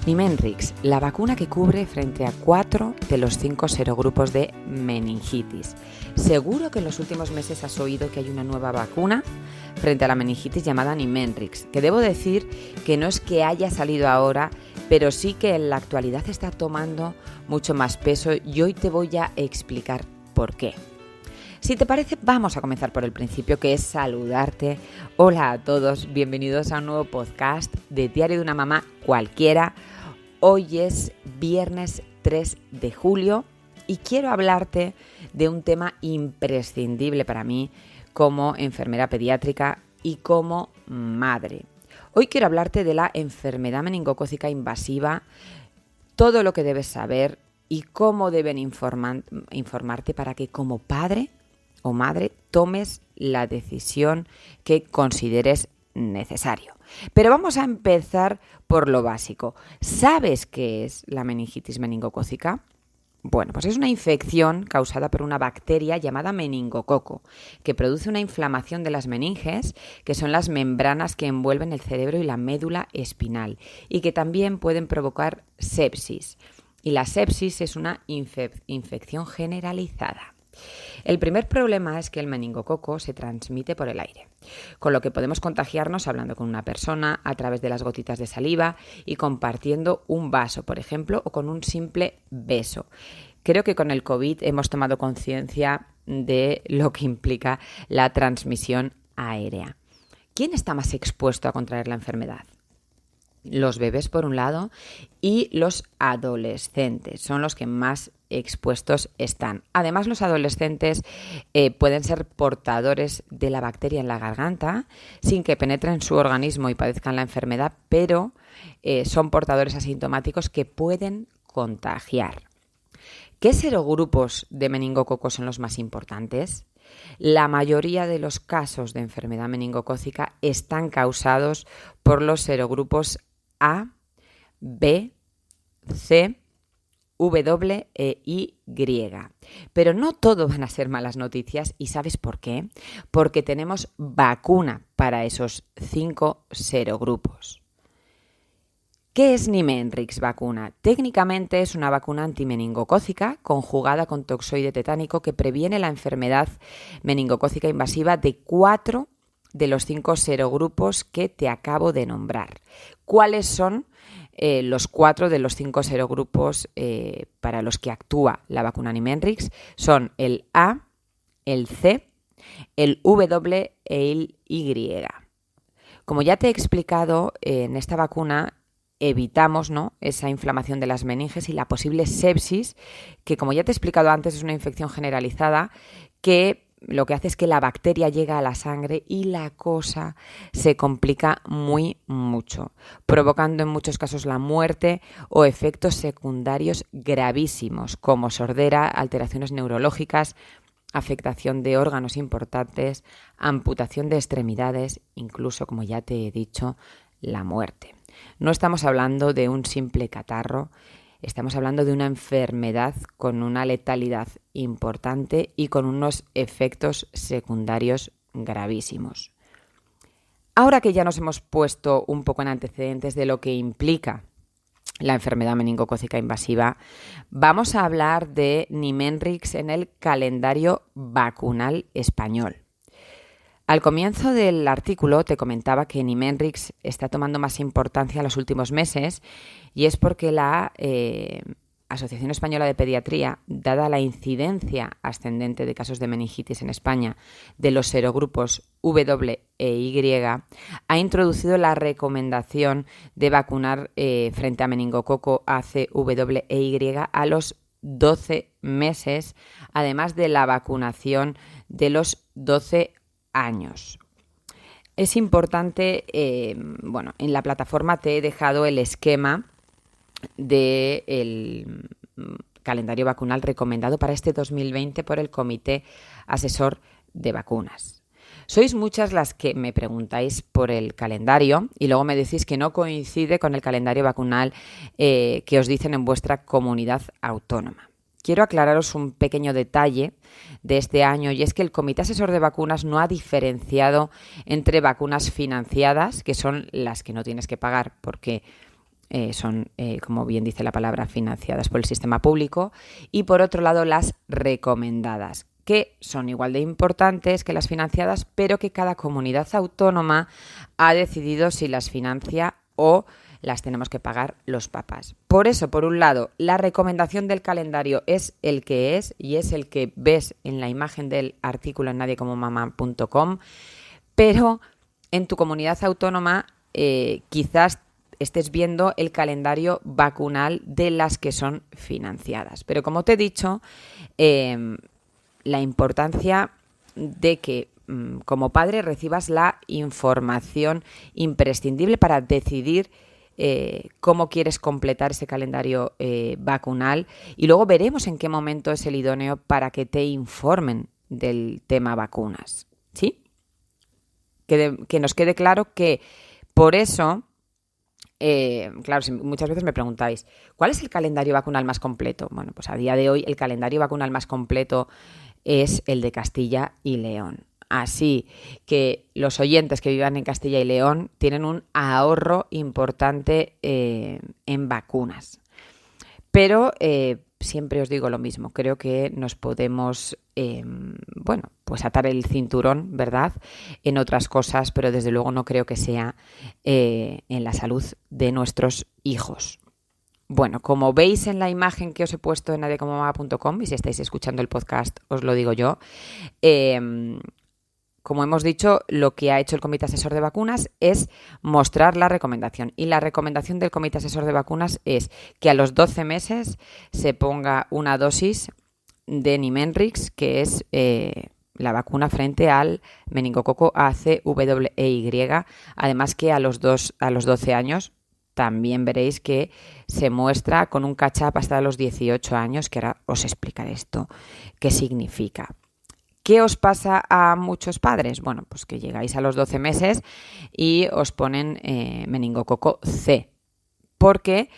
Nimenrix, la vacuna que cubre frente a 4 de los 5 serogrupos de meningitis. Seguro que en los últimos meses has oído que hay una nueva vacuna frente a la meningitis llamada Nimenrix, que debo decir que no es que haya salido ahora, pero sí que en la actualidad está tomando mucho más peso y hoy te voy a explicar por qué. Si te parece, vamos a comenzar por el principio, que es saludarte. Hola a todos, bienvenidos a un nuevo podcast de Diario de una Mamá Cualquiera. Hoy es viernes 3 de julio y quiero hablarte de un tema imprescindible para mí como enfermera pediátrica y como madre. Hoy quiero hablarte de la enfermedad meningocócica invasiva, todo lo que debes saber y cómo deben informarte para que como padre o madre tomes la decisión que consideres necesario. Pero vamos a empezar por lo básico. ¿Sabes qué es la meningitis meningocócica? Bueno, pues es una infección causada por una bacteria llamada meningococo, que produce una inflamación de las meninges, que son las membranas que envuelven el cerebro y la médula espinal, y que también pueden provocar sepsis. Y la sepsis es una infección generalizada. El primer problema es que el meningococo se transmite por el aire, con lo que podemos contagiarnos hablando con una persona, a través de las gotitas de saliva y compartiendo un vaso, por ejemplo, o con un simple beso. Creo que con el COVID hemos tomado conciencia de lo que implica la transmisión aérea. ¿Quién está más expuesto a contraer la enfermedad? Los bebés, por un lado, y los adolescentes son los que más expuestos están. Además, los adolescentes pueden ser portadores de la bacteria en la garganta sin que penetre en su organismo y padezcan la enfermedad, pero son portadores asintomáticos que pueden contagiar. ¿Qué serogrupos de meningococo son los más importantes? La mayoría de los casos de enfermedad meningocócica están causados por los serogrupos A, B, C, W e Y. Pero no todo van a ser malas noticias, ¿y sabes por qué? Porque tenemos vacuna para esos 5 serogrupos. ¿Qué es Nimenrix vacuna? Técnicamente es una vacuna antimeningocócica conjugada con toxoide tetánico que previene la enfermedad meningocócica invasiva de 4 de los 5 serogrupos que te acabo de nombrar. ¿Cuáles son los 4 de los 5 serogrupos para los que actúa la vacuna Nimenrix? Son el A, el C, el W e el Y. Como ya te he explicado, en esta vacuna evitamos, ¿no?, esa inflamación de las meninges y la posible sepsis, que como ya te he explicado antes es una infección generalizada que lo que hace es que la bacteria llega a la sangre y la cosa se complica mucho, provocando en muchos casos la muerte o efectos secundarios gravísimos como sordera, alteraciones neurológicas, afectación de órganos importantes, amputación de extremidades, incluso, como ya te he dicho, la muerte. No estamos hablando de un simple catarro, estamos hablando de una enfermedad con una letalidad importante y con unos efectos secundarios gravísimos. Ahora que ya nos hemos puesto un poco en antecedentes de lo que implica la enfermedad meningocócica invasiva, vamos a hablar de Nimenrix en el calendario vacunal español. Al comienzo del artículo te comentaba que Nimenrix está tomando más importancia en los últimos meses y es porque la Asociación Española de Pediatría, dada la incidencia ascendente de casos de meningitis en España de los serogrupos W e Y, ha introducido la recomendación de vacunar frente a meningococo A, C, W e Y a los 12 meses, además de la vacunación de los 12 años. Es importante, en la plataforma te he dejado el esquema del calendario vacunal recomendado para este 2020 por el Comité Asesor de Vacunas. Sois muchas las que me preguntáis por el calendario y luego me decís que no coincide con el calendario vacunal que os dicen en vuestra comunidad autónoma. Quiero aclararos un pequeño detalle de este año y es que el Comité Asesor de Vacunas no ha diferenciado entre vacunas financiadas, que son las que no tienes que pagar porque son, como bien dice la palabra, financiadas por el sistema público, y por otro lado las recomendadas, que son igual de importantes que las financiadas, pero que cada comunidad autónoma ha decidido si las financia o las tenemos que pagar los papás. Por eso, por un lado, la recomendación del calendario es el que es y es el que ves en la imagen del artículo en nadiecomomama.com, pero en tu comunidad autónoma quizás estés viendo el calendario vacunal de las que son financiadas. Pero como te he dicho, la importancia de que como padre recibas la información imprescindible para decidir cómo quieres completar ese calendario vacunal, y luego veremos en qué momento es el idóneo para que te informen del tema vacunas, ¿sí? Que nos quede claro que por eso, claro, muchas veces me preguntáis, ¿cuál es el calendario vacunal más completo? Bueno, pues a día de hoy el calendario vacunal más completo es el de Castilla y León. Así que los oyentes que vivan en Castilla y León tienen un ahorro importante en vacunas. Pero siempre os digo lo mismo, creo que nos podemos, pues atar el cinturón, ¿verdad?, en otras cosas, pero desde luego no creo que sea en la salud de nuestros hijos. Bueno, como veis en la imagen que os he puesto en nadiecomomama.com, y si estáis escuchando el podcast os lo digo yo, como hemos dicho, lo que ha hecho el Comité Asesor de Vacunas es mostrar la recomendación. Y la recomendación del Comité Asesor de Vacunas es que a los 12 meses se ponga una dosis de Nimenrix, que es la vacuna frente al meningococo ACWY. Además que a los 12 años también veréis que se muestra con un catch-up hasta los 18 años, que ahora os explicaré esto qué significa. ¿Qué os pasa a muchos padres? Bueno, pues que llegáis a los 12 meses y os ponen meningococo C, porque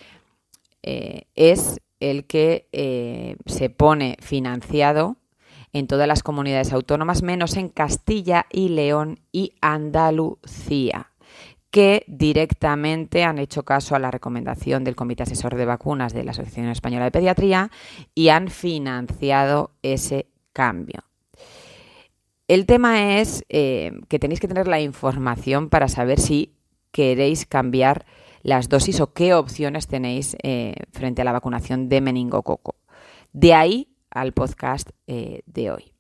es el que se pone financiado en todas las comunidades autónomas, menos en Castilla y León y Andalucía, que directamente han hecho caso a la recomendación del Comité Asesor de Vacunas de la Asociación Española de Pediatría y han financiado ese cambio. El tema es que tenéis que tener la información para saber si queréis cambiar las dosis o qué opciones tenéis frente a la vacunación de meningococo. De ahí al podcast de hoy.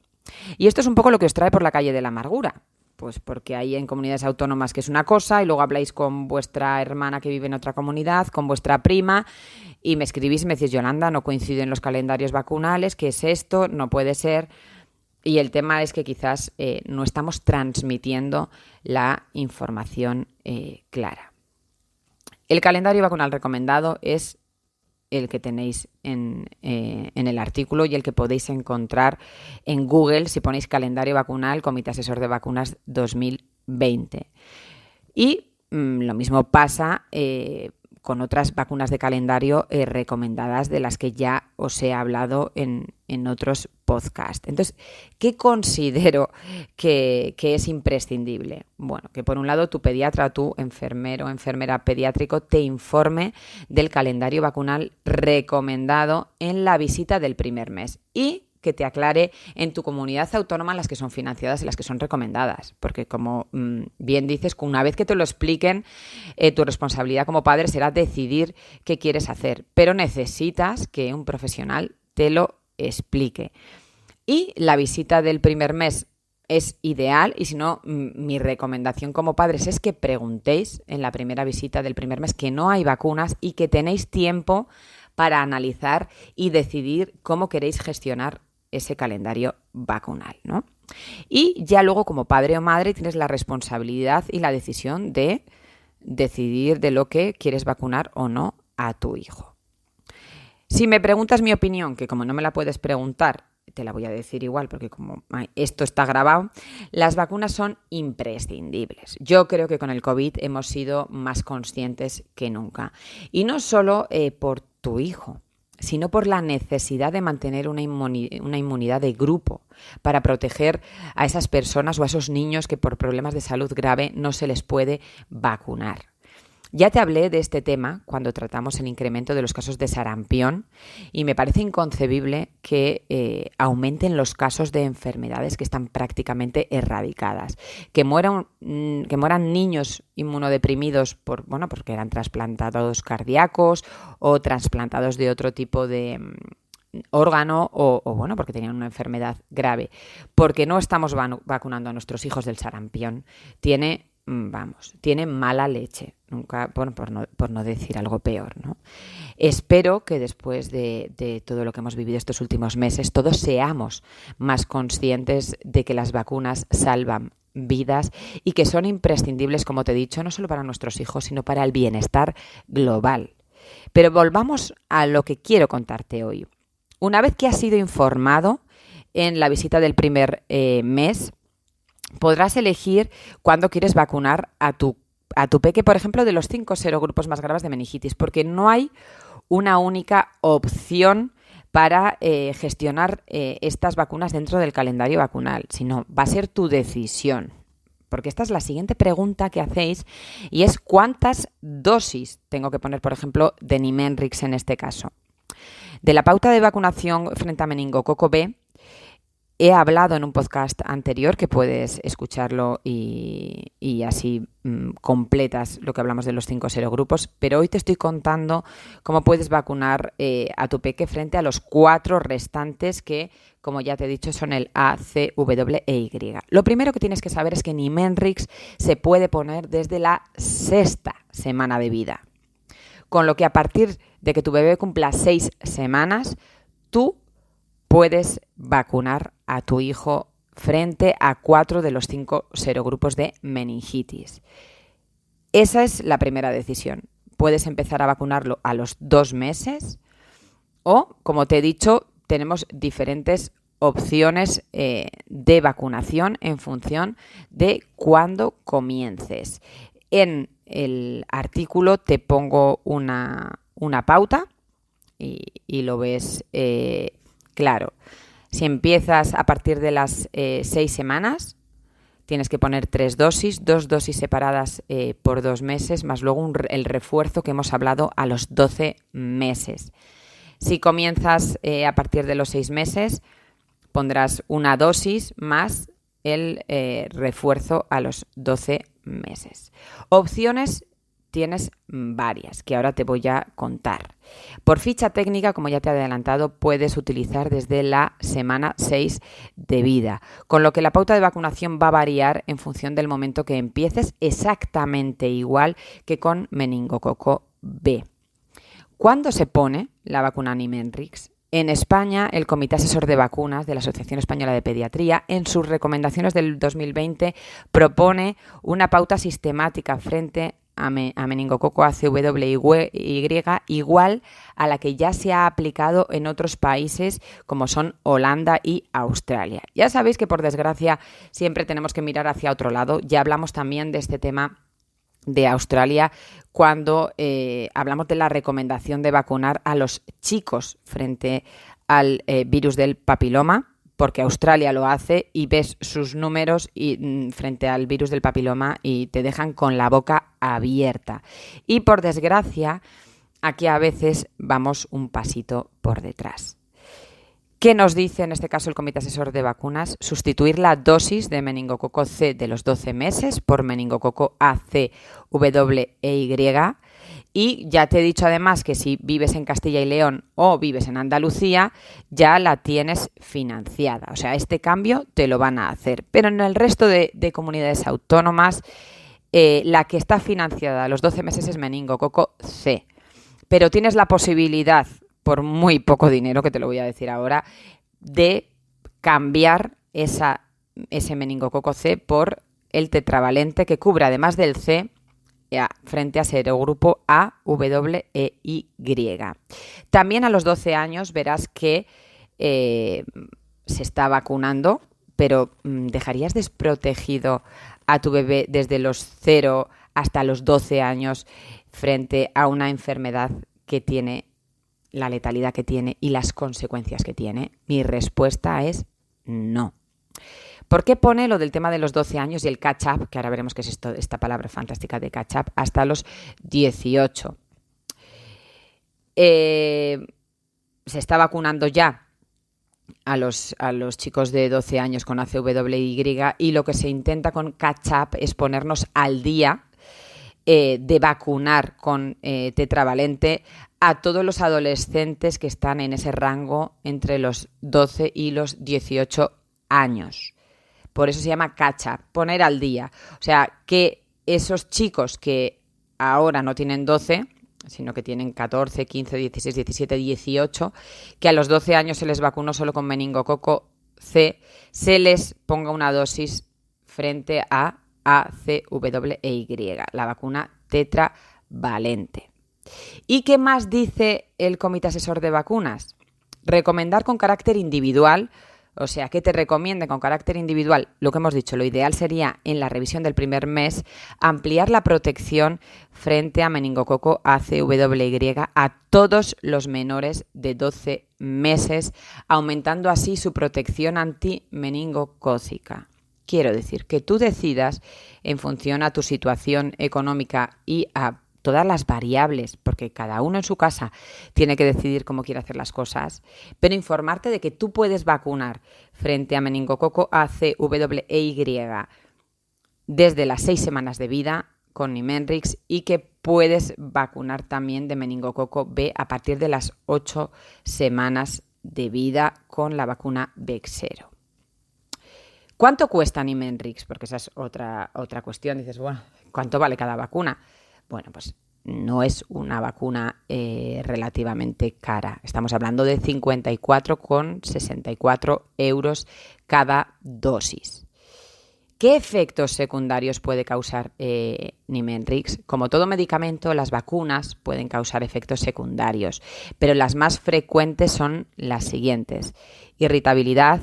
Y esto es un poco lo que os trae por la calle de la amargura. Pues porque hay en comunidades autónomas que es una cosa y luego habláis con vuestra hermana que vive en otra comunidad, con vuestra prima, y me escribís y me decís, Yolanda, no coinciden los calendarios vacunales, ¿qué es esto? No puede ser. Y el tema es que quizás no estamos transmitiendo la información clara. El calendario vacunal recomendado es el que tenéis en el artículo y el que podéis encontrar en Google si ponéis calendario vacunal Comité Asesor de Vacunas 2020. Y lo mismo pasa con otras vacunas de calendario recomendadas de las que ya os he hablado en otros podcasts. Entonces, ¿qué considero que es imprescindible? Bueno, que por un lado tu pediatra o tu enfermero o enfermera pediátrico te informe del calendario vacunal recomendado en la visita del primer mes y que te aclare en tu comunidad autónoma las que son financiadas y las que son recomendadas. Porque como bien dices, una vez que te lo expliquen, tu responsabilidad como padre será decidir qué quieres hacer. Pero necesitas que un profesional te lo explique. Y la visita del primer mes es ideal y si no, mi recomendación como padres es que preguntéis en la primera visita del primer mes que no hay vacunas y que tenéis tiempo para analizar y decidir cómo queréis gestionar ese calendario vacunal, ¿no? Y ya luego como padre o madre tienes la responsabilidad y la decisión de decidir de lo que quieres vacunar o no a tu hijo. Si me preguntas mi opinión, que como no me la puedes preguntar, te la voy a decir igual porque como esto está grabado, las vacunas son imprescindibles. Yo creo que con el COVID hemos sido más conscientes que nunca. Y no solo por tu hijo, sino por la necesidad de mantener una inmunidad de grupo para proteger a esas personas o a esos niños que por problemas de salud grave no se les puede vacunar. Ya te hablé de este tema cuando tratamos el incremento de los casos de sarampión y me parece inconcebible que aumenten los casos de enfermedades que están prácticamente erradicadas. Que mueran niños inmunodeprimidos porque eran trasplantados cardíacos o trasplantados de otro tipo de órgano o porque tenían una enfermedad grave. Porque no estamos vacunando a nuestros hijos del sarampión. Tiene mala leche, nunca, por no decir algo peor, ¿no? Espero que después de todo lo que hemos vivido estos últimos meses, todos seamos más conscientes de que las vacunas salvan vidas y que son imprescindibles, como te he dicho, no solo para nuestros hijos, sino para el bienestar global. Pero volvamos a lo que quiero contarte hoy. Una vez que has sido informado en la visita del primer mes, podrás elegir cuándo quieres vacunar a tu peque, por ejemplo, de los 5 serogrupos más graves de meningitis, porque no hay una única opción para gestionar estas vacunas dentro del calendario vacunal, sino va a ser tu decisión. Porque esta es la siguiente pregunta que hacéis y es ¿cuántas dosis tengo que poner, por ejemplo, de Nimenrix en este caso? De la pauta de vacunación frente a meningococo B, he hablado en un podcast anterior que puedes escucharlo y así completas lo que hablamos de los 5 serogrupos, pero hoy te estoy contando cómo puedes vacunar a tu peque frente a los 4 restantes que, como ya te he dicho, son el A, C, W e Y. Lo primero que tienes que saber es que Nimenrix se puede poner desde la 6ª semana de vida, con lo que a partir de que tu bebé cumpla 6 semanas, tú puedes vacunar a tu hijo frente a 4 de los 5 serogrupos de meningitis. Esa es la primera decisión. Puedes empezar a vacunarlo a los 2 meses o, como te he dicho, tenemos diferentes opciones de vacunación en función de cuándo comiences. En el artículo te pongo una pauta y lo ves claro. Si empiezas a partir de las 6 semanas, tienes que poner 3 dosis, 2 dosis separadas por 2 meses, más luego el refuerzo que hemos hablado a los 12 meses. Si comienzas a partir de los 6 meses, pondrás una dosis más el refuerzo a los 12 meses. Opciones tienes varias, que ahora te voy a contar. Por ficha técnica, como ya te he adelantado, puedes utilizar desde la semana 6 de vida, con lo que la pauta de vacunación va a variar en función del momento que empieces, exactamente igual que con meningococo B. ¿Cuándo se pone la vacuna Nimenrix? En España, el Comité Asesor de Vacunas de la Asociación Española de Pediatría, en sus recomendaciones del 2020, propone una pauta sistemática frente a meningococo ACWY igual a la que ya se ha aplicado en otros países como son Holanda y Australia. Ya sabéis que, por desgracia, siempre tenemos que mirar hacia otro lado. Ya hablamos también de este tema de Australia cuando hablamos de la recomendación de vacunar a los chicos frente al virus del papiloma, porque Australia lo hace y ves sus números frente al virus del papiloma y te dejan con la boca abierta. Y por desgracia, aquí a veces vamos un pasito por detrás. ¿Qué nos dice en este caso el Comité Asesor de Vacunas? Sustituir la dosis de meningococo C de los 12 meses por meningococo ACWY. Y ya te he dicho además que si vives en Castilla y León o vives en Andalucía, ya la tienes financiada. O sea, este cambio te lo van a hacer. Pero en el resto de comunidades autónomas, la que está financiada a los 12 meses es meningococo C. Pero tienes la posibilidad, por muy poco dinero, que te lo voy a decir ahora, de cambiar ese meningococo C por el tetravalente que cubre, además del C, frente a serogrupo A, W e Y. También a los 12 años verás que se está vacunando, pero ¿dejarías desprotegido a tu bebé desde los 0 hasta los 12 años frente a una enfermedad que tiene la letalidad que tiene y las consecuencias que tiene? Mi respuesta es no. ¿Por qué pone lo del tema de los 12 años y el catch-up, que ahora veremos qué es esta palabra fantástica de catch-up, hasta los 18? Se está vacunando ya a los chicos de 12 años con ACWY y lo que se intenta con catch-up es ponernos al día de vacunar con tetravalente a todos los adolescentes que están en ese rango entre los 12 y los 18 años. Por eso se llama catch-up, poner al día. O sea, que esos chicos que ahora no tienen 12, sino que tienen 14, 15, 16, 17, 18, que a los 12 años se les vacunó solo con meningococo C, se les ponga una dosis frente a ACWY, la vacuna tetravalente. ¿Y qué más dice el Comité Asesor de Vacunas? Recomendar con carácter individual, o sea, que te recomiende con carácter individual, lo que hemos dicho, lo ideal sería en la revisión del primer mes ampliar la protección frente a meningococo ACWY a todos los menores de 12 meses, aumentando así su protección antimeningocócica. Quiero decir, que tú decidas en función a tu situación económica y a todas las variables, porque cada uno en su casa tiene que decidir cómo quiere hacer las cosas, pero informarte de que tú puedes vacunar frente a meningococo ACWY desde las 6 semanas de vida con Nimenrix y que puedes vacunar también de meningococo B a partir de las 8 semanas de vida con la vacuna Bexsero. ¿Cuánto cuesta Nimenrix? Porque esa es otra cuestión. Dices, bueno, ¿cuánto vale cada vacuna? Bueno, pues no es una vacuna relativamente cara. Estamos hablando de 54,64 € cada dosis. ¿Qué efectos secundarios puede causar Nimenrix? Como todo medicamento, las vacunas pueden causar efectos secundarios, pero las más frecuentes son las siguientes: irritabilidad,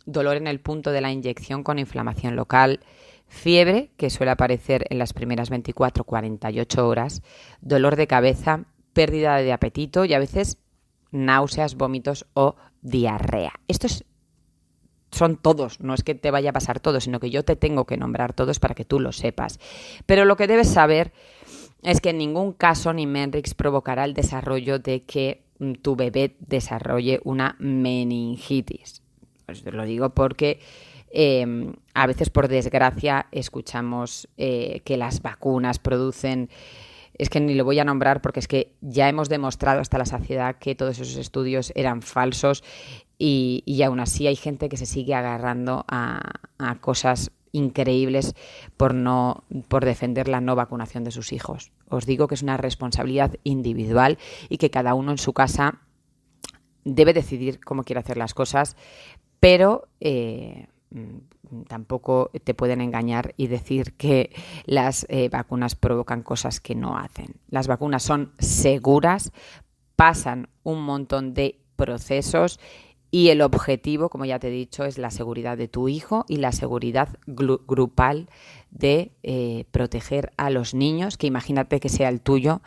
dolor en el punto de la inyección con inflamación local, fiebre, que suele aparecer en las primeras 24-48 horas, dolor de cabeza, pérdida de apetito y a veces náuseas, vómitos o diarrea. Estos son todos, no es que te vaya a pasar todo, sino que yo te tengo que nombrar todos para que tú lo sepas. Pero lo que debes saber es que en ningún caso Nimenrix provocará el desarrollo de que tu bebé desarrolle una meningitis. Pues te lo digo porque a veces, por desgracia, escuchamos que las vacunas producen... Es que ni lo voy a nombrar porque es que ya hemos demostrado hasta la saciedad que todos esos estudios eran falsos y aún así hay gente que se sigue agarrando a cosas increíbles por defender la no vacunación de sus hijos. Os digo que es una responsabilidad individual y que cada uno en su casa debe decidir cómo quiere hacer las cosas, pero tampoco te pueden engañar y decir que las vacunas provocan cosas que no hacen. Las vacunas son seguras, pasan un montón de procesos y el objetivo, como ya te he dicho, es la seguridad de tu hijo y la seguridad grupal de proteger a los niños, que imagínate que sea el tuyo,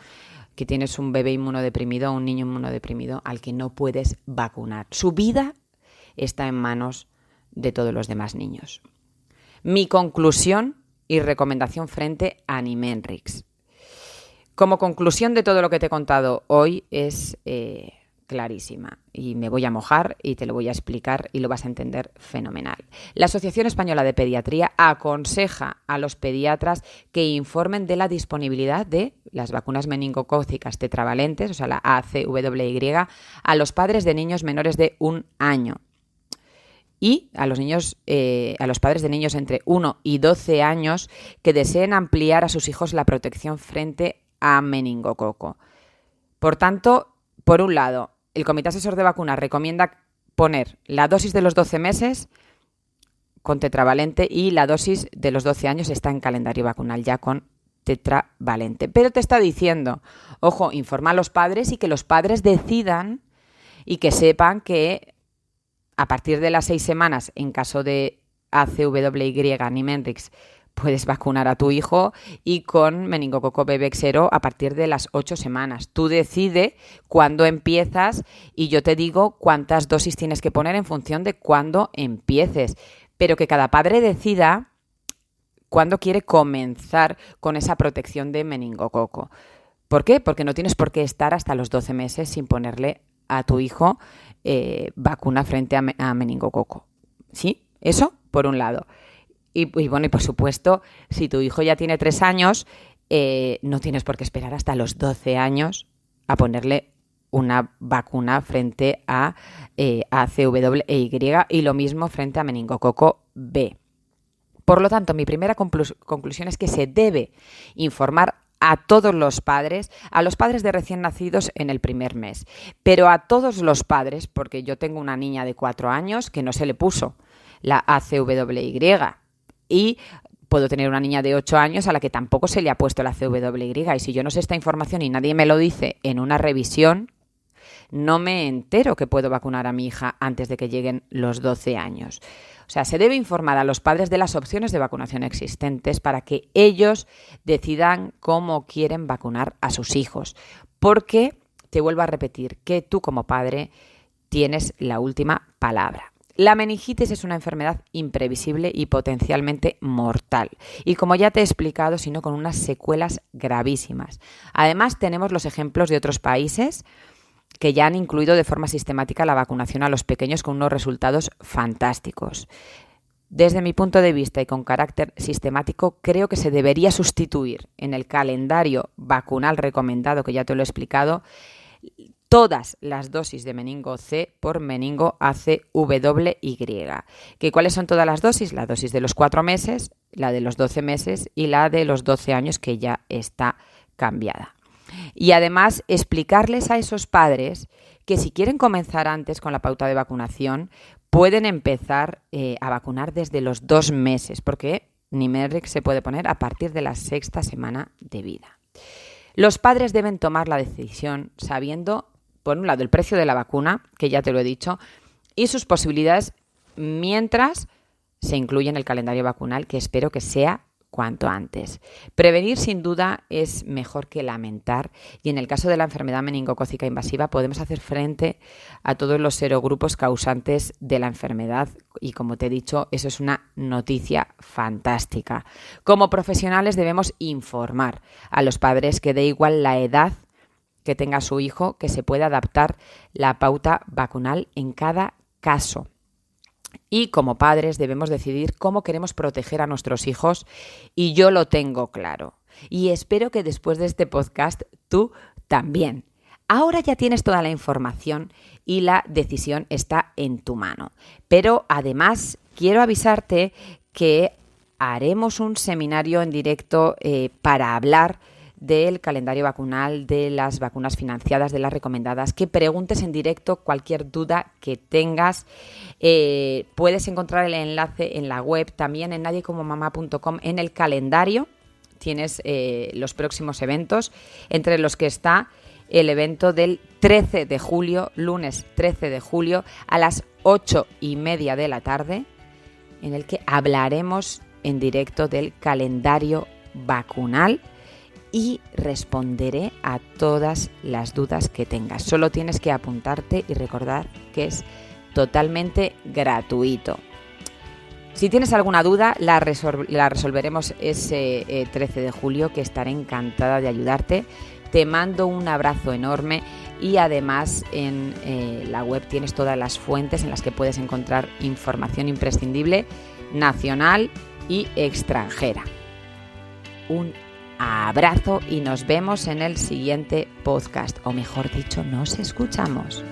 que tienes un bebé inmunodeprimido o un niño inmunodeprimido al que no puedes vacunar. Su vida está en manos de todos los demás niños. Mi conclusión y recomendación frente a Nimenrix. Como conclusión de todo lo que te he contado hoy es clarísima y me voy a mojar y te lo voy a explicar y lo vas a entender fenomenal. La Asociación Española de Pediatría aconseja a los pediatras que informen de la disponibilidad de las vacunas meningocócicas tetravalentes, o sea, la ACWY, a los padres de niños menores de 1 año. Y a los padres de niños entre 1 y 12 años que deseen ampliar a sus hijos la protección frente a meningococo. Por tanto, por un lado, el Comité Asesor de Vacunas recomienda poner la dosis de los 12 meses con tetravalente y la dosis de los 12 años está en calendario vacunal ya con tetravalente. Pero te está diciendo, ojo, informa a los padres y que los padres decidan y que sepan que a partir de las 6 semanas, en caso de ACWY Nimenrix, puedes vacunar a tu hijo y con meningococo B Bexsero a partir de las 8 semanas. Tú decides cuándo empiezas y yo te digo cuántas dosis tienes que poner en función de cuándo empieces. pero que cada padre decida cuándo quiere comenzar con esa protección de meningococo. ¿Por qué? Porque no tienes por qué estar hasta los 12 meses sin ponerle a tu hijo vacuna frente a meningococo. ¿Sí? Eso por un lado. Y bueno, y por supuesto, si tu hijo ya tiene 3 años, no tienes por qué esperar hasta los 12 años a ponerle una vacuna frente a ACWY y lo mismo frente a meningococo B. Por lo tanto, mi primera conclusión es que se debe informar a todos los padres, a los padres de recién nacidos en el primer mes, pero a todos los padres, porque yo tengo una niña de 4 años que no se le puso la ACWY y puedo tener una niña de 8 años a la que tampoco se le ha puesto la ACWY, y si yo no sé esta información y nadie me lo dice en una revisión, no me entero que puedo vacunar a mi hija antes de que lleguen los 12 años. O sea, se debe informar a los padres de las opciones de vacunación existentes para que ellos decidan cómo quieren vacunar a sus hijos. Porque, te vuelvo a repetir, que tú como padre tienes la última palabra. La meningitis es una enfermedad imprevisible y potencialmente mortal. Y como ya te he explicado, sino con unas secuelas gravísimas. Además, tenemos los ejemplos de otros países que ya han incluido de forma sistemática la vacunación a los pequeños con unos resultados fantásticos. Desde mi punto de vista y con carácter sistemático, creo que se debería sustituir en el calendario vacunal recomendado, que ya te lo he explicado, todas las dosis de meningo C por meningo ACWY. ¿Cuáles son todas las dosis? La dosis de los 4 meses, la de los 12 meses y la de los 12 años, que ya está cambiada. Y además explicarles a esos padres que si quieren comenzar antes con la pauta de vacunación, pueden empezar a vacunar desde los 2 meses, porque Nimerric se puede poner a partir de la 6ª semana de vida. Los padres deben tomar la decisión sabiendo, por un lado, el precio de la vacuna, que ya te lo he dicho, y sus posibilidades mientras se incluye en el calendario vacunal, que espero que sea cuanto antes. Prevenir sin duda es mejor que lamentar, y en el caso de la enfermedad meningocócica invasiva podemos hacer frente a todos los serogrupos causantes de la enfermedad, y como te he dicho, eso es una noticia fantástica. Como profesionales debemos informar a los padres que da igual la edad que tenga su hijo, que se puede adaptar la pauta vacunal en cada caso. Y como padres debemos decidir cómo queremos proteger a nuestros hijos, y yo lo tengo claro. Y espero que después de este podcast tú también. Ahora ya tienes toda la información y la decisión está en tu mano. Pero además quiero avisarte que haremos un seminario en directo para hablar del calendario vacunal, de las vacunas financiadas, de las recomendadas, que preguntes en directo cualquier duda que tengas. Puedes encontrar el enlace en la web, también en nadiecomomamá.com, en el calendario. Tienes los próximos eventos, entre los que está el evento del 13 de julio, lunes 13 de julio, a las 8:30 de la tarde, en el que hablaremos en directo del calendario vacunal y responderé a todas las dudas que tengas. Solo tienes que apuntarte y recordar que es totalmente gratuito. Si tienes alguna duda, la resolveremos ese 13 de julio, que estaré encantada de ayudarte. Te mando un abrazo enorme, y además en la web tienes todas las fuentes en las que puedes encontrar información imprescindible, nacional y extranjera. Un abrazo y nos vemos en el siguiente podcast, o mejor dicho, nos escuchamos.